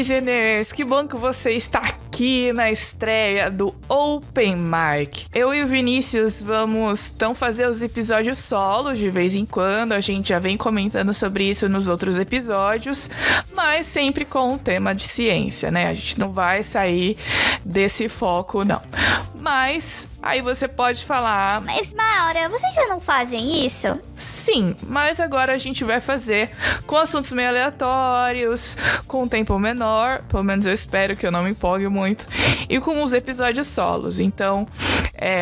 Originers! Que bom que você está aqui na estreia do Open Mic. Eu e o Vinícius vamos fazer os episódios solos de vez em quando, a gente já vem comentando sobre isso nos outros episódios, mas sempre com um tema de ciência, né? A gente não vai sair desse foco, não. Mas aí você pode falar... Mas, Maura, vocês já não fazem isso? Sim, mas agora a gente vai fazer com assuntos meio aleatórios, com um tempo menor, pelo menos eu espero que eu não me empolgue muito, e com os episódios solos. Então,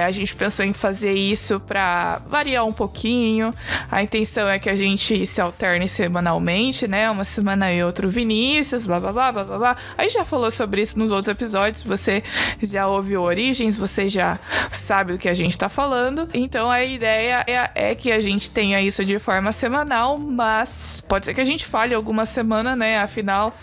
a gente pensou em fazer isso pra variar um pouquinho. A intenção é que a gente se alterne semanalmente, né? Uma semana e outra o Vinícius, blá blá blá blá blá. A gente já falou sobre isso nos outros episódios, você já ouviu Origens, você já sabe o que a gente tá falando. Então a ideia é que a gente tenha isso de forma semanal, mas pode ser que a gente falhe alguma semana, né? Afinal,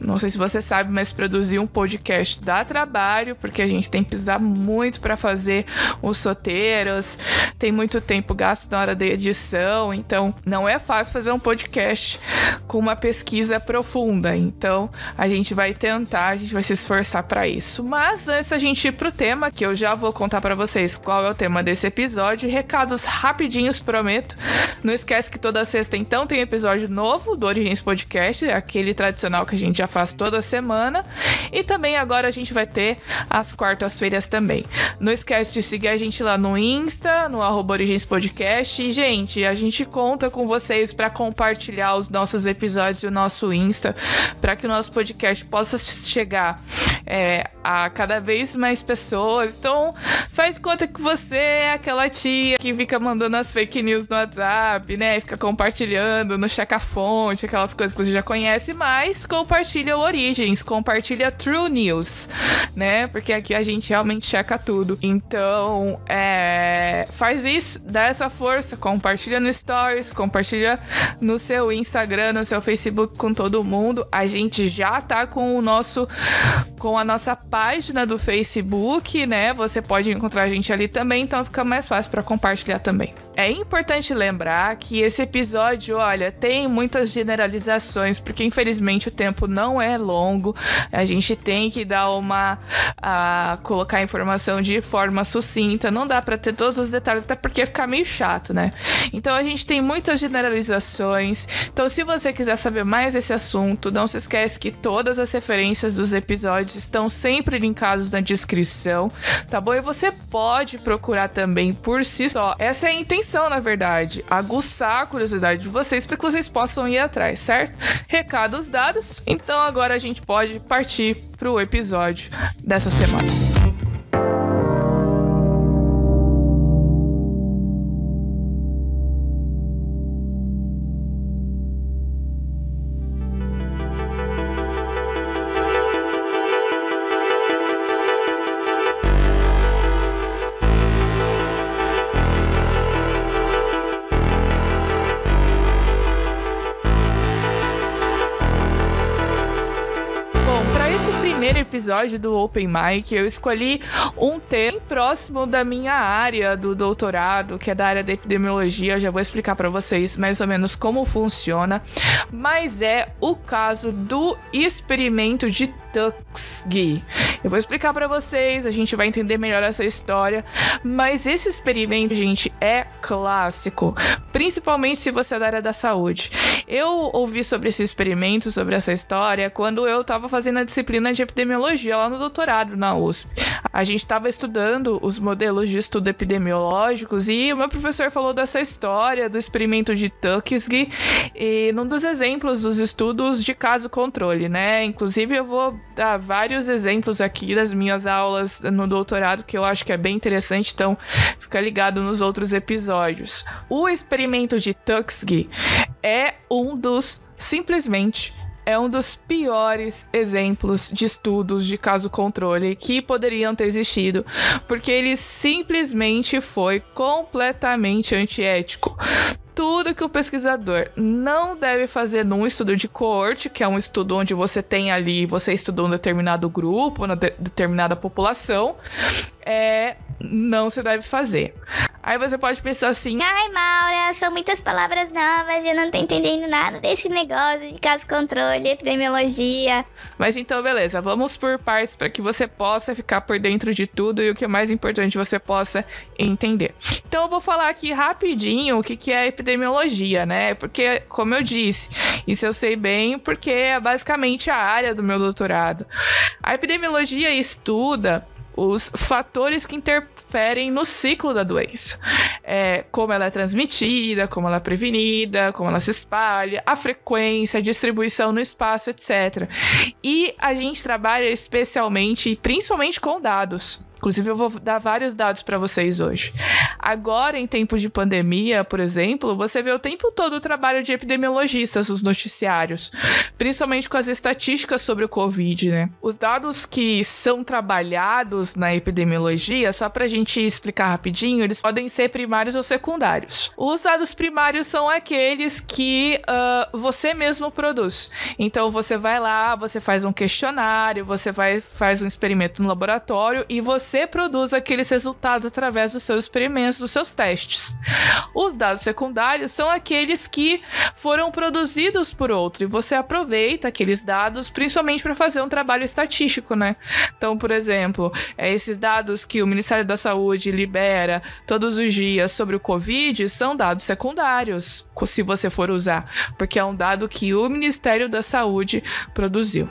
não sei se você sabe, mas produzir um podcast dá trabalho, porque a gente tem que precisar muito para fazer os roteiros, tem muito tempo gasto na hora da edição, então não é fácil fazer um podcast com uma pesquisa profunda. Então a gente vai tentar, a gente vai se esforçar para isso. Mas antes da gente ir pro tema, que eu já vou contar para vocês qual é o tema desse episódio, recados rapidinhos, prometo. Não esquece que toda sexta então tem episódio novo do Origens Podcast, aquele tradicional que a gente já faz toda semana, e também agora a gente vai ter às quartas-feiras também. Não esquece de seguir a gente lá no Insta, no @origenspodcast, e gente, a gente conta com vocês para compartilhar os nossos episódios e o nosso Insta, para que o nosso podcast possa chegar a cada vez mais pessoas. Então faz conta que você é aquela tia que fica mandando as fake news no WhatsApp, né? Fica compartilhando no Checa-Fonte, aquelas coisas que você já conhece, mas compartilha o Origens, compartilha True News, né? Porque aqui a gente realmente checa tudo. Então, faz isso, dá essa força, compartilha no Stories, compartilha no seu Instagram, no seu Facebook, com todo mundo. A gente já tá com a nossa página do Facebook, né? Você pode encontrar a gente ali também, então fica mais fácil para compartilhar também. É importante lembrar que esse episódio, olha, tem muitas generalizações, porque infelizmente o tempo não é longo, a gente tem que dar colocar a informação de forma sucinta, não dá pra ter todos os detalhes, até porque fica meio chato, né? Então a gente tem muitas generalizações, então se você quiser saber mais desse assunto, não se esquece que todas as referências dos episódios estão sempre linkados na descrição, tá bom? E você pode procurar também por si só. Essa é a intenção, na verdade, aguçar a curiosidade de vocês para que vocês possam ir atrás, certo? Recados dados, então agora a gente pode partir pro episódio dessa semana. Episódio do Open Mic, eu escolhi um tema próximo da minha área do doutorado, que é da área da epidemiologia. Eu já vou explicar para vocês mais ou menos como funciona, mas é o caso do experimento de Tuskegee. Eu vou explicar para vocês, a gente vai entender melhor essa história, mas esse experimento, gente, é clássico, principalmente se você é da área da saúde. Eu ouvi sobre esse experimento, sobre essa história, quando eu tava fazendo a disciplina de epidemiologia lá no doutorado na USP. A gente estava estudando os modelos de estudo epidemiológicos e o meu professor falou dessa história do experimento de Tuskegee e num dos exemplos dos estudos de caso controle, né? Inclusive eu vou dar vários exemplos aqui das minhas aulas no doutorado que eu acho que é bem interessante, então fica ligado nos outros episódios. O experimento de Tuskegee é um dos piores exemplos de estudos de caso controle que poderiam ter existido, porque ele simplesmente foi completamente antiético. Tudo que o pesquisador não deve fazer num estudo de coorte, que é um estudo onde você tem ali, você estudou um determinado grupo, uma determinada população, não se deve fazer. Aí você pode pensar assim: ai, Maura, são muitas palavras novas, eu não tô entendendo nada desse negócio de caso controle, epidemiologia. Mas então, beleza, vamos por partes para que você possa ficar por dentro de tudo e o que é mais importante você possa entender. Então eu vou falar aqui rapidinho o que é epidemiologia, né? Porque, como eu disse, isso eu sei bem porque é basicamente a área do meu doutorado. A epidemiologia estuda os fatores que interferem no ciclo da doença. Como ela é transmitida, como ela é prevenida, como ela se espalha, a frequência, a distribuição no espaço, etc. E a gente trabalha especialmente e principalmente com dados. Inclusive, eu vou dar vários dados para vocês hoje. Agora, em tempos de pandemia, por exemplo, você vê o tempo todo o trabalho de epidemiologistas nos noticiários, principalmente com as estatísticas sobre o Covid, né? Os dados que são trabalhados na epidemiologia, só para a gente explicar rapidinho, eles podem ser primários ou secundários. Os dados primários são aqueles que você mesmo produz. Então, você vai lá, você faz um questionário, você faz um experimento no laboratório e você produz aqueles resultados através dos seus experimentos, dos seus testes. Os dados secundários são aqueles que foram produzidos por outro e você aproveita aqueles dados principalmente para fazer um trabalho estatístico, né? Então, por exemplo, esses dados que o Ministério da Saúde libera todos os dias sobre o Covid são dados secundários, se você for usar, porque é um dado que o Ministério da Saúde produziu.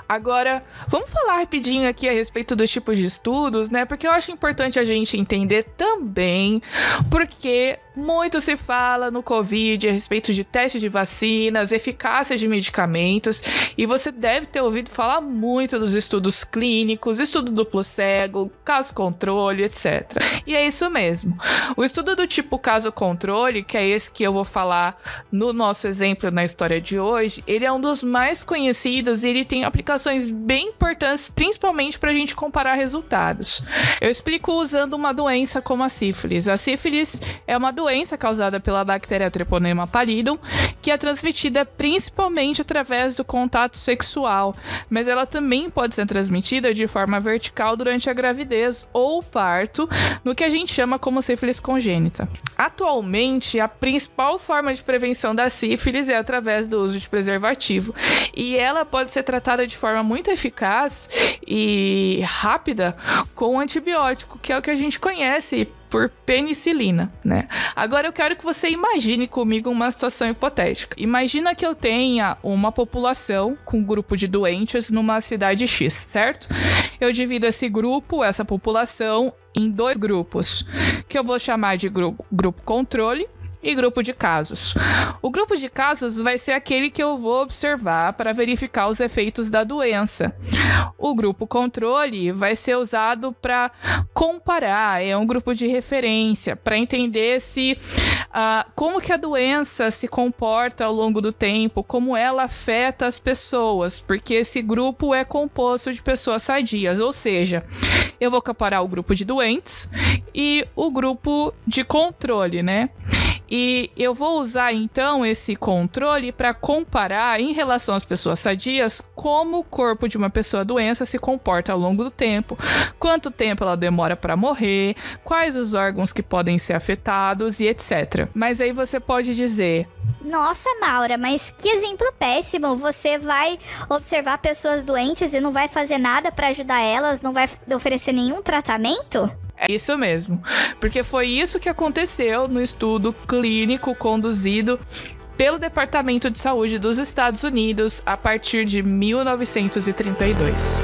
Agora, vamos falar rapidinho aqui a respeito dos tipos de estudos, né? Porque eu acho importante a gente entender também porque muito se fala no Covid a respeito de testes de vacinas, eficácia de medicamentos, e você deve ter ouvido falar muito dos estudos clínicos, estudo duplo cego, caso controle, etc. E é isso mesmo. O estudo do tipo caso controle, que é esse que eu vou falar no nosso exemplo na história de hoje, ele é um dos mais conhecidos e ele tem aplicações bem importantes, principalmente para a gente comparar resultados. Eu explico usando uma doença como a sífilis. A sífilis é uma doença causada pela bactéria Treponema pallidum, que é transmitida principalmente através do contato sexual, mas ela também pode ser transmitida de forma vertical durante a gravidez ou parto, no que a gente chama como sífilis congênita. Atualmente, a principal forma de prevenção da sífilis é através do uso de preservativo, e ela pode ser tratada de forma muito eficaz e rápida com antibiótico, que é o que a gente conhece por penicilina, né? Agora eu quero que você imagine comigo uma situação hipotética. Imagina que eu tenha uma população com um grupo de doentes numa cidade X, certo? Eu divido esse grupo, essa população, em dois grupos, que eu vou chamar de grupo controle e grupo de casos. O grupo de casos vai ser aquele que eu vou observar para verificar os efeitos da doença. O grupo controle vai ser usado para comparar, é um grupo de referência, para entender se como que a doença se comporta ao longo do tempo, como ela afeta as pessoas, porque esse grupo é composto de pessoas sadias, ou seja, eu vou comparar o grupo de doentes e o grupo de controle, né? E eu vou usar então esse controle para comparar em relação às pessoas sadias como o corpo de uma pessoa doença se comporta ao longo do tempo, quanto tempo ela demora para morrer, quais os órgãos que podem ser afetados e etc. Mas aí você pode dizer: nossa, Maura, mas que exemplo péssimo. Você vai observar pessoas doentes e não vai fazer nada para ajudar elas, não vai oferecer nenhum tratamento? É isso mesmo, porque foi isso que aconteceu no estudo clínico conduzido pelo Departamento de Saúde dos Estados Unidos a partir de 1932.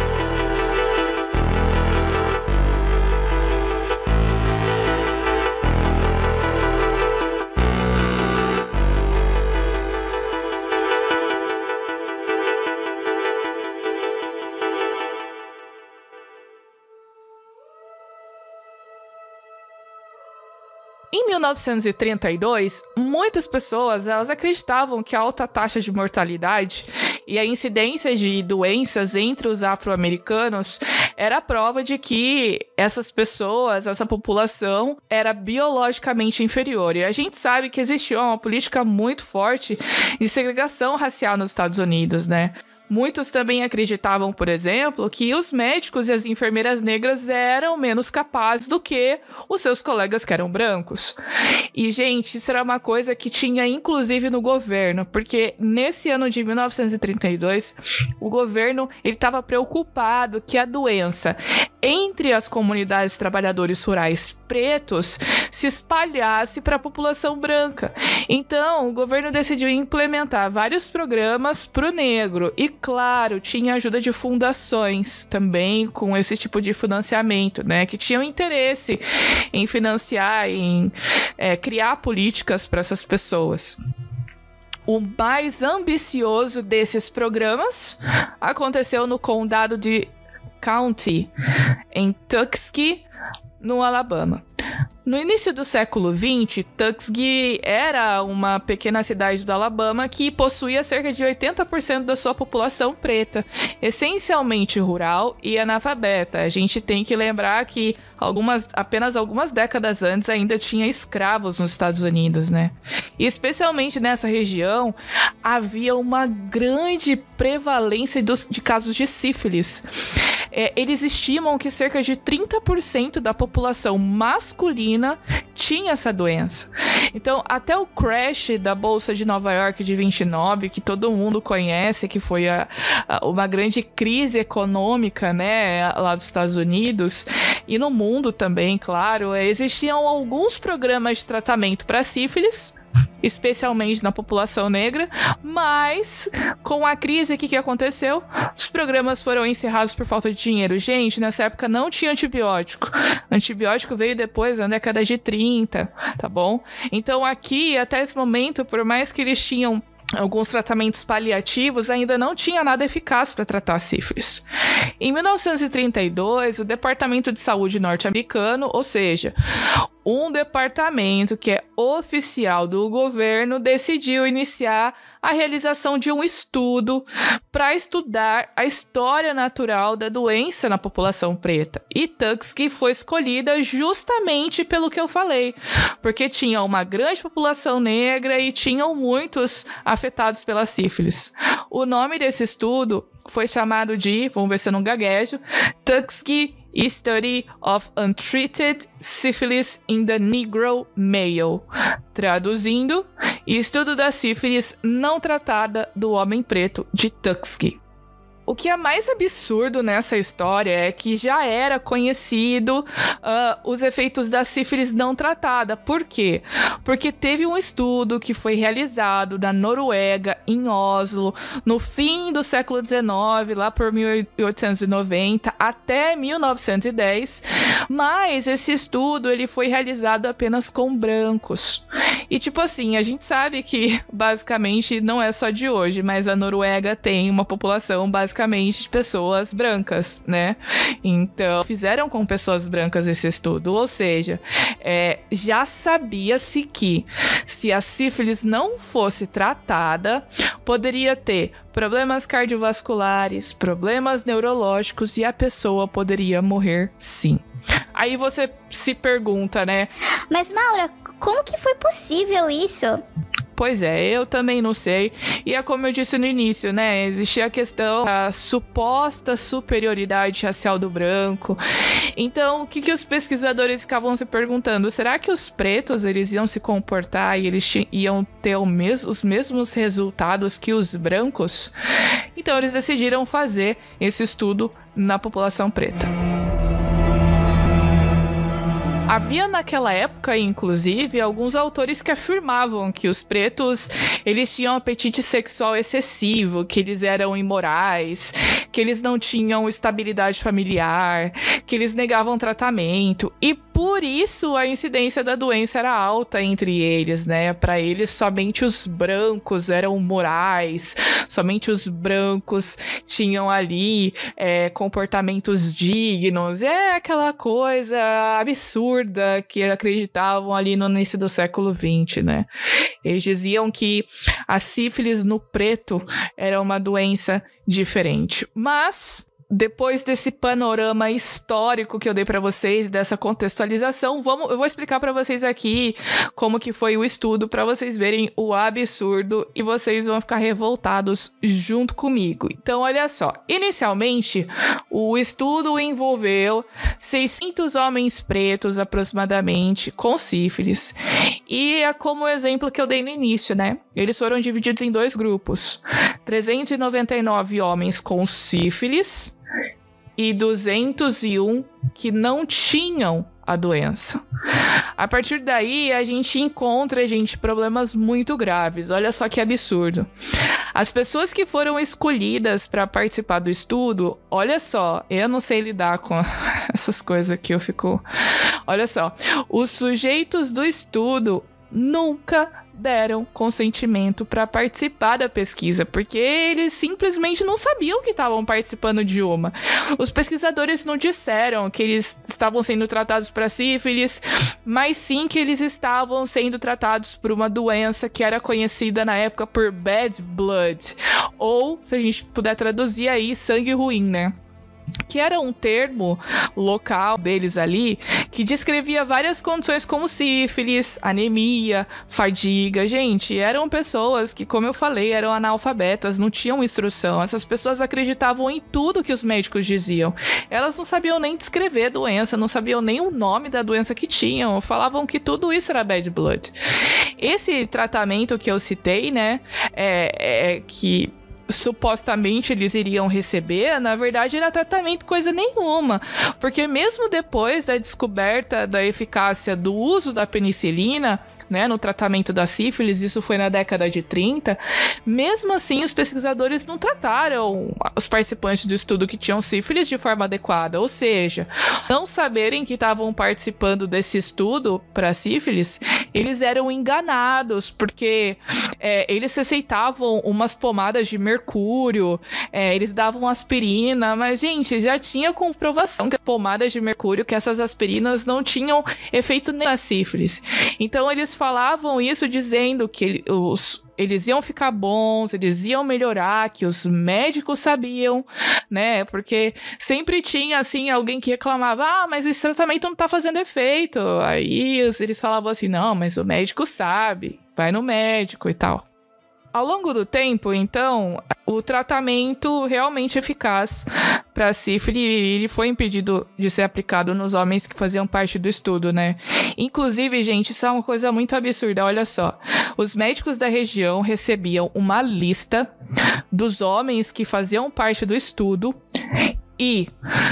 Em 1932, muitas pessoas elas acreditavam que a alta taxa de mortalidade e a incidência de doenças entre os afro-americanos era a prova de que essas pessoas, essa população, era biologicamente inferior. E a gente sabe que existia uma política muito forte de segregação racial nos Estados Unidos, né? Muitos também acreditavam, por exemplo, que os médicos e as enfermeiras negras eram menos capazes do que os seus colegas que eram brancos. E, gente, isso era uma coisa que tinha inclusive no governo, porque nesse ano de 1932, o governo estava preocupado que a doença entre as comunidades de trabalhadores rurais pretos se espalhasse para a população branca. Então, o governo decidiu implementar vários programas para o negro e, claro, tinha ajuda de fundações também com esse tipo de financiamento, né, que tinham interesse em financiar, em criar políticas para essas pessoas. O mais ambicioso desses programas aconteceu no condado de County, em Tuskegee, no Alabama. No início do século XX, Tuskegee era uma pequena cidade do Alabama que possuía cerca de 80% da sua população preta, essencialmente rural e analfabeta. A gente tem que lembrar que apenas algumas décadas antes ainda tinha escravos nos Estados Unidos, né? E especialmente nessa região, havia uma grande prevalência de casos de sífilis. Eles estimam que cerca de 30% da população masculina tinha essa doença. Então, até o crash da Bolsa de Nova York de 29, que todo mundo conhece, que foi uma grande crise econômica, né, lá dos Estados Unidos e no mundo também, claro, existiam alguns programas de tratamento para sífilis, especialmente na população negra, mas com a crise, o que aconteceu? Os programas foram encerrados por falta de dinheiro. Gente, nessa época não tinha antibiótico. Antibiótico veio depois, na década de 30, tá bom? Então aqui, até esse momento, por mais que eles tinham alguns tratamentos paliativos, ainda não tinha nada eficaz para tratar a sífilis. Em 1932, o Departamento de Saúde norte-americano, ou seja, um departamento que é oficial do governo, decidiu iniciar a realização de um estudo para estudar a história natural da doença na população preta. E Tuskegee foi escolhida justamente pelo que eu falei, porque tinha uma grande população negra e tinham muitos afetados pela sífilis. O nome desse estudo foi chamado de, vamos ver se eu não gaguejo, Tuskegee Study of Untreated Syphilis in the Negro Male. Traduzindo, estudo da sífilis não tratada do homem preto de Tuskegee. O que é mais absurdo nessa história é que já era conhecido os efeitos da sífilis não tratada. Por quê? Porque teve um estudo que foi realizado na Noruega, em Oslo, no fim do século XIX, lá por 1890 até 1910, mas esse estudo ele foi realizado apenas com brancos. E tipo assim, a gente sabe que basicamente não é só de hoje, mas a Noruega tem uma população basicamente de pessoas brancas, né? Então, fizeram com pessoas brancas esse estudo, ou seja, já sabia-se que se a sífilis não fosse tratada, poderia ter problemas cardiovasculares, problemas neurológicos e a pessoa poderia morrer sim. Aí você se pergunta, né? Mas, Maura, como que foi possível isso? Pois é, eu também não sei. E é como eu disse no início, né? Existia a questão da suposta superioridade racial do branco. Então, o que os pesquisadores ficavam se perguntando? Será que os pretos, eles iam se comportar e eles iam ter os mesmos resultados que os brancos? Então, eles decidiram fazer esse estudo na população preta. Havia naquela época, inclusive, alguns autores que afirmavam que os pretos, eles tinham apetite sexual excessivo, que eles eram imorais, que eles não tinham estabilidade familiar, que eles negavam tratamento, e por isso a incidência da doença era alta entre eles, né? Para eles, somente os brancos eram morais, somente os brancos tinham ali comportamentos dignos, aquela coisa absurda que acreditavam ali no início do século XX, né? Eles diziam que a sífilis no preto era uma doença diferente. Mas depois desse panorama histórico que eu dei pra vocês, dessa contextualização, eu vou explicar pra vocês aqui como que foi o estudo, pra vocês verem o absurdo e vocês vão ficar revoltados junto comigo. Então, olha só, inicialmente, o estudo envolveu 600 homens pretos, aproximadamente, com sífilis. E é como o exemplo que eu dei no início, né? Eles foram divididos em 2 grupos. 399 homens com sífilis e 201 que não tinham a doença. A partir daí, a gente encontra, problemas muito graves. Olha só que absurdo. As pessoas que foram escolhidas para participar do estudo, olha só, eu não sei lidar com essas coisas aqui, eu fico... Olha só, os sujeitos do estudo nunca deram consentimento para participar da pesquisa, porque eles simplesmente não sabiam que estavam participando de uma. Os pesquisadores não disseram que eles estavam sendo tratados para sífilis, mas sim que eles estavam sendo tratados por uma doença que era conhecida na época por bad blood, ou, se a gente puder traduzir aí, sangue ruim, né? Que era um termo local deles ali, que descrevia várias condições como sífilis, anemia, fadiga. Gente, eram pessoas que, como eu falei, eram analfabetas, não tinham instrução. Essas pessoas acreditavam em tudo que os médicos diziam. Elas não sabiam nem descrever a doença, não sabiam nem o nome da doença que tinham, falavam que tudo isso era bad blood. Esse tratamento que eu citei, né, que supostamente eles iriam receber, na verdade era tratamento coisa nenhuma, porque mesmo depois da descoberta da eficácia do uso da penicilina, né, no tratamento da sífilis, isso foi na década de 30, mesmo assim os pesquisadores não trataram os participantes do estudo que tinham sífilis de forma adequada, ou seja, não saberem que estavam participando desse estudo para sífilis, eles eram enganados, porque eles receitavam umas pomadas de mercúrio, eles davam aspirina, mas gente, já tinha comprovação que as pomadas de mercúrio, que essas aspirinas não tinham efeito nem na sífilis. Então eles falavam isso dizendo que eles iam ficar bons, eles iam melhorar, que os médicos sabiam, né? Porque sempre tinha, assim, alguém que reclamava, mas esse tratamento não tá fazendo efeito. Aí eles falavam assim, não, mas o médico sabe, vai no médico e tal. Ao longo do tempo, então, o tratamento realmente eficaz para sífilis, ele foi impedido de ser aplicado nos homens que faziam parte do estudo, né? Inclusive, gente, isso é uma coisa muito absurda, olha só. Os médicos da região recebiam uma lista dos homens que faziam parte do estudo e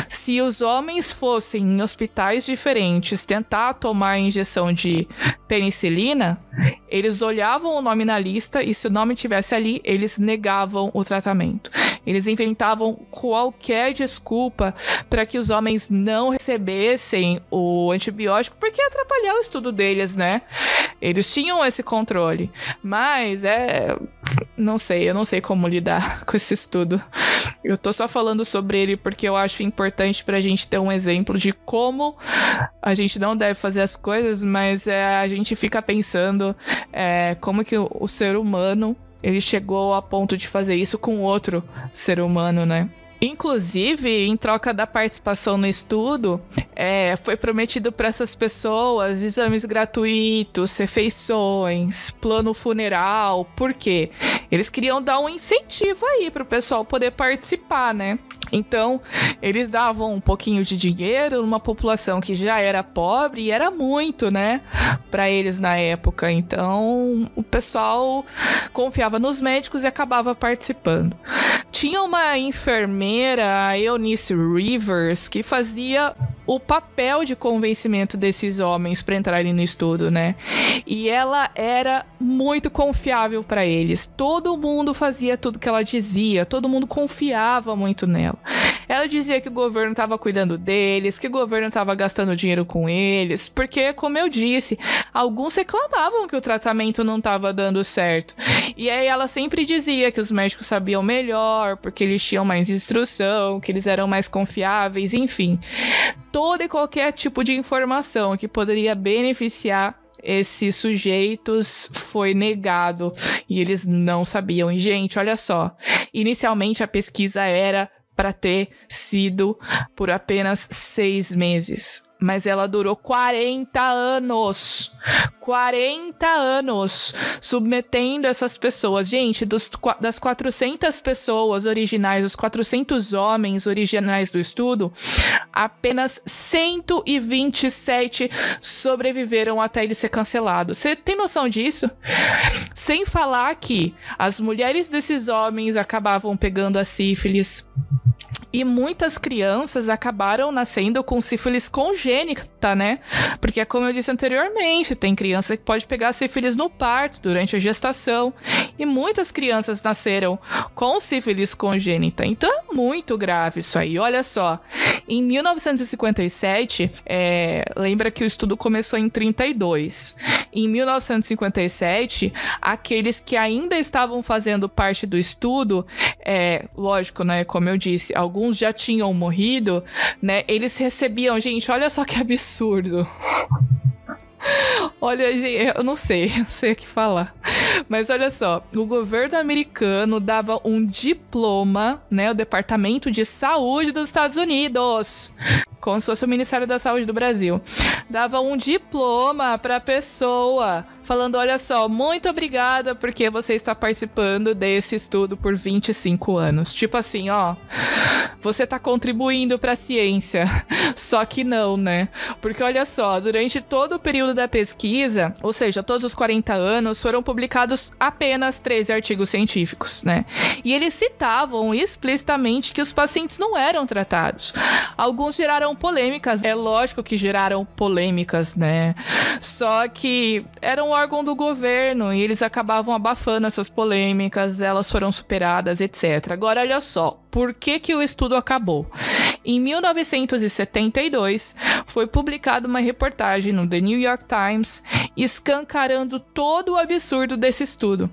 se os homens fossem em hospitais diferentes tentar tomar a injeção de penicilina, eles olhavam o nome na lista e se o nome estivesse ali, eles negavam o tratamento. Eles inventavam qualquer desculpa para que os homens não recebessem o antibiótico, porque ia atrapalhar o estudo deles, né? Eles tinham esse controle. Mas eu não sei como lidar com esse estudo. Eu tô só falando sobre ele porque eu acho importante pra gente ter um exemplo de como a gente não deve fazer as coisas, mas a gente fica pensando como que o ser humano ele chegou a ponto de fazer isso com outro ser humano, né? Inclusive, em troca da participação no estudo, foi prometido para essas pessoas exames gratuitos, refeições, plano funeral. Por quê? Eles queriam dar um incentivo aí para o pessoal poder participar, né? Então, eles davam um pouquinho de dinheiro numa população que já era pobre, e era muito, né, para eles na época. Então, o pessoal confiava nos médicos e acabava participando. Tinha uma enfermeira, a Eunice Rivers, que fazia o papel de convencimento desses homens para entrarem no estudo, né? E ela era muito confiável para eles. Todo mundo fazia tudo que ela dizia, todo mundo confiava muito nela. Ela dizia que o governo estava cuidando deles, que o governo estava gastando dinheiro com eles, porque, como eu disse, alguns reclamavam que o tratamento não estava dando certo. E aí ela sempre dizia que os médicos sabiam melhor, porque eles tinham mais instrução, que eles eram mais confiáveis, enfim. Todo e qualquer tipo de informação que poderia beneficiar esses sujeitos foi negado e eles não sabiam. E, gente, olha só, inicialmente a pesquisa era para ter sido por apenas 6 meses. Mas ela durou 40 anos. 40 anos submetendo essas pessoas. Gente, das 400 pessoas originais, os 400 homens originais do estudo, apenas 127 sobreviveram até ele ser cancelado. Você tem noção disso? Sem falar que as mulheres desses homens acabavam pegando a sífilis. E muitas crianças acabaram nascendo com sífilis congênita, né? Porque, como eu disse anteriormente, tem criança que pode pegar sífilis no parto, durante a gestação. E muitas crianças nasceram com sífilis congênita. Então, é muito grave isso aí. Olha só, em 1957, lembra que o estudo começou em 32. Em 1957, aqueles que ainda estavam fazendo parte do estudo, lógico, né? Como eu disse, alguns já tinham morrido, né? Eles recebiam, gente, olha só que absurdo. Olha, gente, eu não sei o que falar. Mas olha só, o governo americano dava um diploma, né? O Departamento de Saúde dos Estados Unidos, como se fosse o Ministério da Saúde do Brasil, dava um diploma pra pessoa, falando, olha só, muito obrigada porque você está participando desse estudo por 25 anos. Tipo assim, ó, você tá contribuindo pra ciência. Só que não, né? Porque olha só, durante todo o período da pesquisa, ou seja, todos os 40 anos, foram publicados apenas 13 artigos científicos, né? E eles citavam explicitamente que os pacientes não eram tratados. Alguns geraram polêmicas, é lógico que geraram polêmicas, né? Só que era um órgão do governo e eles acabavam abafando essas polêmicas, elas foram superadas, etc. Agora, olha só, por que o estudo acabou? Em 1972, foi publicada uma reportagem no The New York Times escancarando todo o absurdo desse estudo.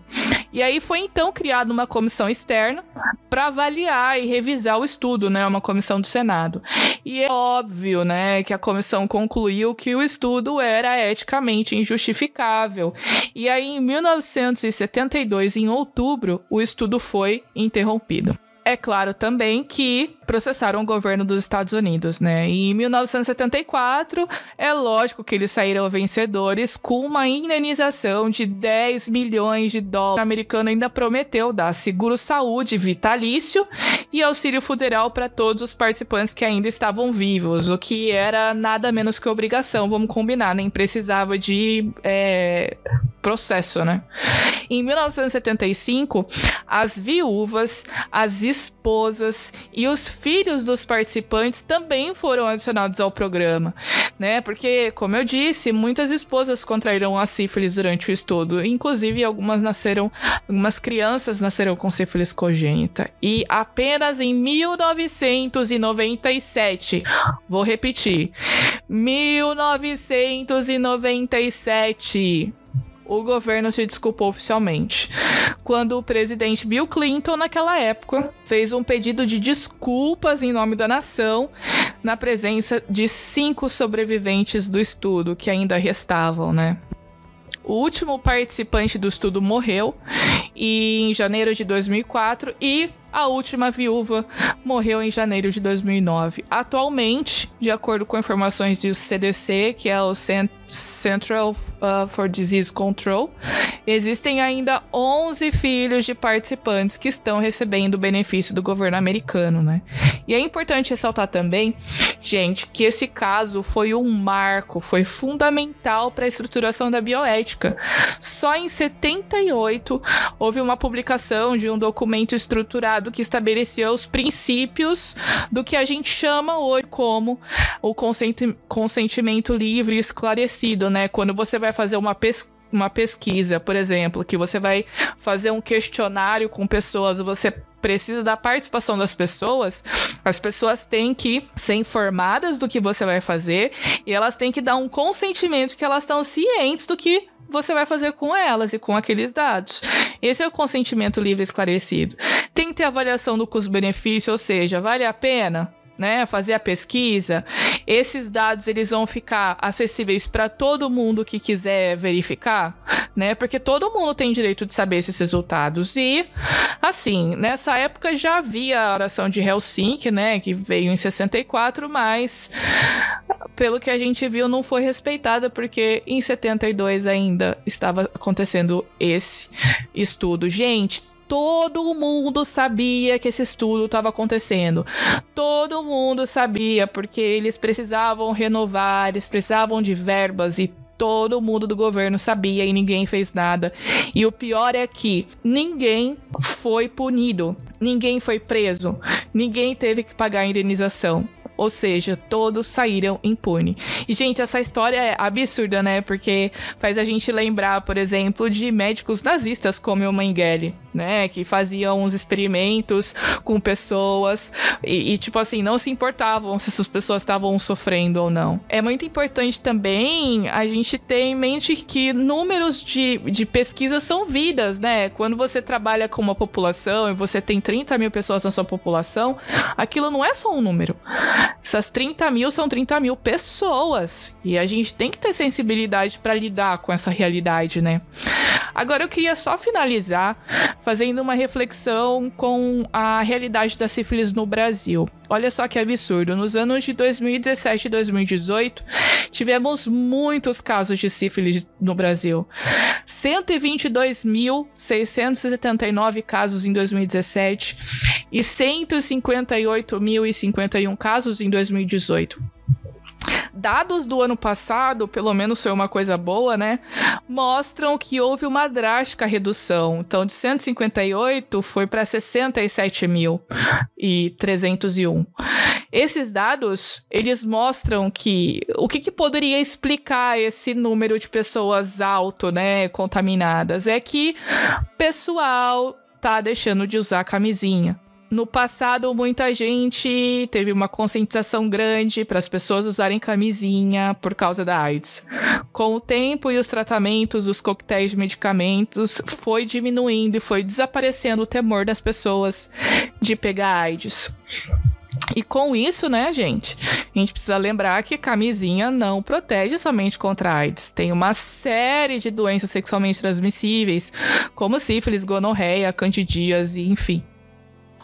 E aí foi então criada uma comissão externa para avaliar e revisar o estudo, né? Uma comissão do Senado. E é óbvio, né, que a comissão concluiu que o estudo era eticamente injustificável. E aí, em 1972, em outubro, o estudo foi interrompido. É claro também que processaram o governo dos Estados Unidos, né? E em 1974, é lógico que eles saíram vencedores com uma indenização de 10 milhões de dólares. O americano ainda prometeu dar seguro-saúde vitalício e auxílio federal para todos os participantes que ainda estavam vivos, o que era nada menos que obrigação, vamos combinar, nem precisava de processo, né? Em 1975, as viúvas, as esposas e os filhos dos participantes também foram adicionados ao programa, né? Porque, como eu disse, muitas esposas contraíram a sífilis durante o estudo, inclusive algumas crianças nasceram com sífilis congênita. E apenas em 1997, vou repetir, 1997, o governo se desculpou oficialmente, quando o presidente Bill Clinton, naquela época, fez um pedido de desculpas em nome da nação, na presença de 5 sobreviventes do estudo, que ainda restavam, né? O último participante do estudo morreu em janeiro de 2004 e a última viúva morreu em janeiro de 2009. Atualmente, de acordo com informações do CDC, que é o Central for Disease Control, existem ainda 11 filhos de participantes que estão recebendo o benefício do governo americano, né? E é importante ressaltar também, gente, que esse caso foi um marco, foi fundamental para a estruturação da bioética. Só em 78 houve uma publicação de um documento estruturado que estabelecia os princípios do que a gente chama hoje como o consentimento livre e esclarecido, né? Quando você vai fazer uma pesquisa, por exemplo, que você vai fazer um questionário com pessoas, você precisa da participação das pessoas, as pessoas têm que ser informadas do que você vai fazer e elas têm que dar um consentimento que elas estão cientes do que você vai fazer com elas e com aqueles dados. Esse é o consentimento livre e esclarecido. Tem que ter avaliação do custo-benefício, ou seja, vale a pena, né, fazer a pesquisa? esses dados eles vão ficar acessíveis para todo mundo que quiser verificar, né? Porque todo mundo tem direito de saber esses resultados. E, assim, nessa época já havia a oração de Helsinki, né? Que veio em 64, mas pelo que a gente viu não foi respeitada, porque em 72 ainda estava acontecendo esse estudo. Gente, todo mundo sabia que esse estudo estava acontecendo. Todo mundo sabia, porque eles precisavam renovar, eles precisavam de verbas e todo mundo do governo sabia e ninguém fez nada. E o pior é que ninguém foi punido, ninguém foi preso, ninguém teve que pagar a indenização. Ou seja, todos saíram impunes. E, gente, essa história é absurda, né? Porque faz a gente lembrar, por exemplo, de médicos nazistas como o Mengele, né? Que faziam uns experimentos com pessoas e, tipo assim, não se importavam se essas pessoas estavam sofrendo ou não. É muito importante também a gente ter em mente que números de pesquisas são vidas, né? Quando você trabalha com uma população e você tem 30 mil pessoas na sua população, aquilo não é só um número. Essas 30 mil são 30 mil pessoas. E a gente tem que ter sensibilidade para lidar com essa realidade, né? Agora eu queria só finalizar fazendo uma reflexão com a realidade da sífilis no Brasil. Olha só que absurdo. Nos anos de 2017 e 2018, tivemos muitos casos de sífilis no Brasil. 122.679 casos em 2017 e 158.051 casos em 2018. Dados do ano passado, pelo menos foi uma coisa boa, né? Mostram que houve uma drástica redução. Então, de 158 foi para 67.301. Esses dados, eles mostram que o que poderia explicar esse número de pessoas alto, né, contaminadas, é que o pessoal tá deixando de usar camisinha. No passado, muita gente teve uma conscientização grande para as pessoas usarem camisinha por causa da AIDS. Com o tempo e os tratamentos, os coquetéis de medicamentos, foi diminuindo e foi desaparecendo o temor das pessoas de pegar AIDS. E com isso, né, gente, a gente precisa lembrar que camisinha não protege somente contra a AIDS. Tem uma série de doenças sexualmente transmissíveis, como sífilis, gonorreia, candidíase, enfim.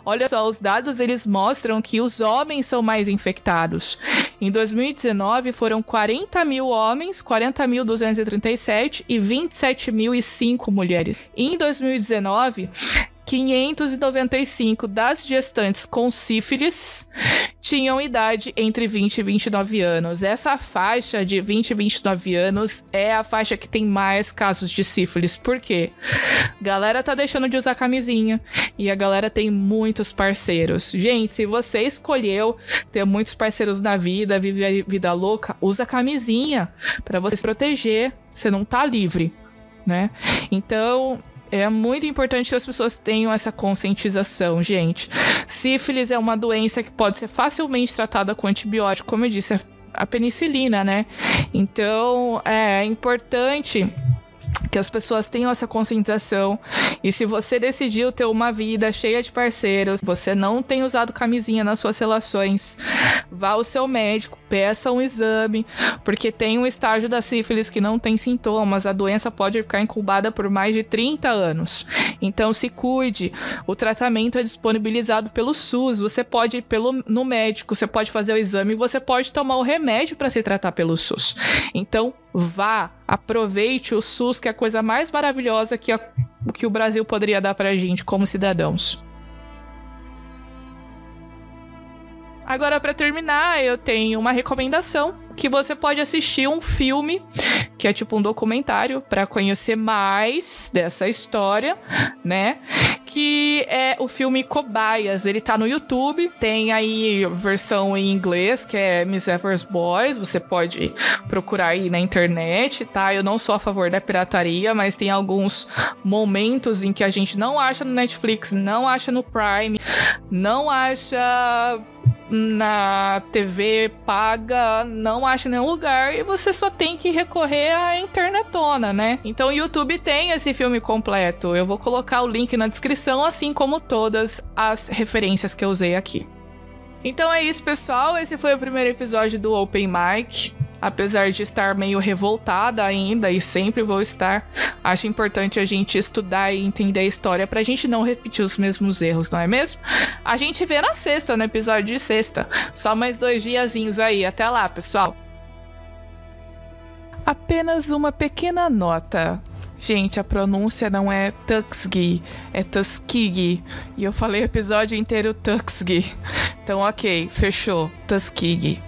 Olha só, os dados eles mostram que os homens são mais infectados. Em 2019 foram 40 mil homens, 40.237 e 27.005 mulheres. Em 2019, 595 das gestantes com sífilis tinham idade entre 20 e 29 anos. Essa faixa de 20 e 29 anos é a faixa que tem mais casos de sífilis. Por quê? Galera tá deixando de usar camisinha e a galera tem muitos parceiros. Gente, se você escolheu ter muitos parceiros na vida, viver a vida louca, usa camisinha para você se proteger. Você não tá livre, né? Então, é muito importante que as pessoas tenham essa conscientização, gente. Sífilis é uma doença que pode ser facilmente tratada com antibiótico, como eu disse, a penicilina, né? Então, é importante que as pessoas tenham essa conscientização. E se você decidiu ter uma vida cheia de parceiros, você não tem usado camisinha nas suas relações, vá ao seu médico, peça um exame, porque tem um estágio da sífilis que não tem sintomas, a doença pode ficar incubada por mais de 30 anos. Então se cuide, o tratamento é disponibilizado pelo SUS, você pode ir no médico, você pode fazer o exame, você pode tomar o remédio para se tratar pelo SUS. Então vá, aproveite o SUS, que é a coisa mais maravilhosa que o Brasil poderia dar pra gente como cidadãos. Agora, para terminar, eu tenho uma recomendação, que você pode assistir um filme, que é tipo um documentário, para conhecer mais dessa história, né? Que é o filme Cobaias. Ele tá no YouTube, tem aí versão em inglês, que é Miss Evers Boys, você pode procurar aí na internet, tá? Eu não sou a favor da pirataria, mas tem alguns momentos em que a gente não acha no Netflix, não acha no Prime, não acha na TV paga, não acha em nenhum lugar, e você só tem que recorrer à internetona, né? Então o YouTube tem esse filme completo. Eu vou colocar o link na descrição, assim como todas as referências que eu usei aqui. Então é isso, pessoal. Esse foi o primeiro episódio do Open Mic. Apesar de estar meio revoltada ainda, e sempre vou estar, acho importante a gente estudar e entender a história pra gente não repetir os mesmos erros, não é mesmo? A gente vê na sexta, no episódio de sexta. Só mais 2 diazinhos aí. Até lá, pessoal. Apenas uma pequena nota. Gente, a pronúncia não é Tuskegee, é Tuskegee. E eu falei o episódio inteiro Tuskegee. Então, ok, fechou. Tuskegee.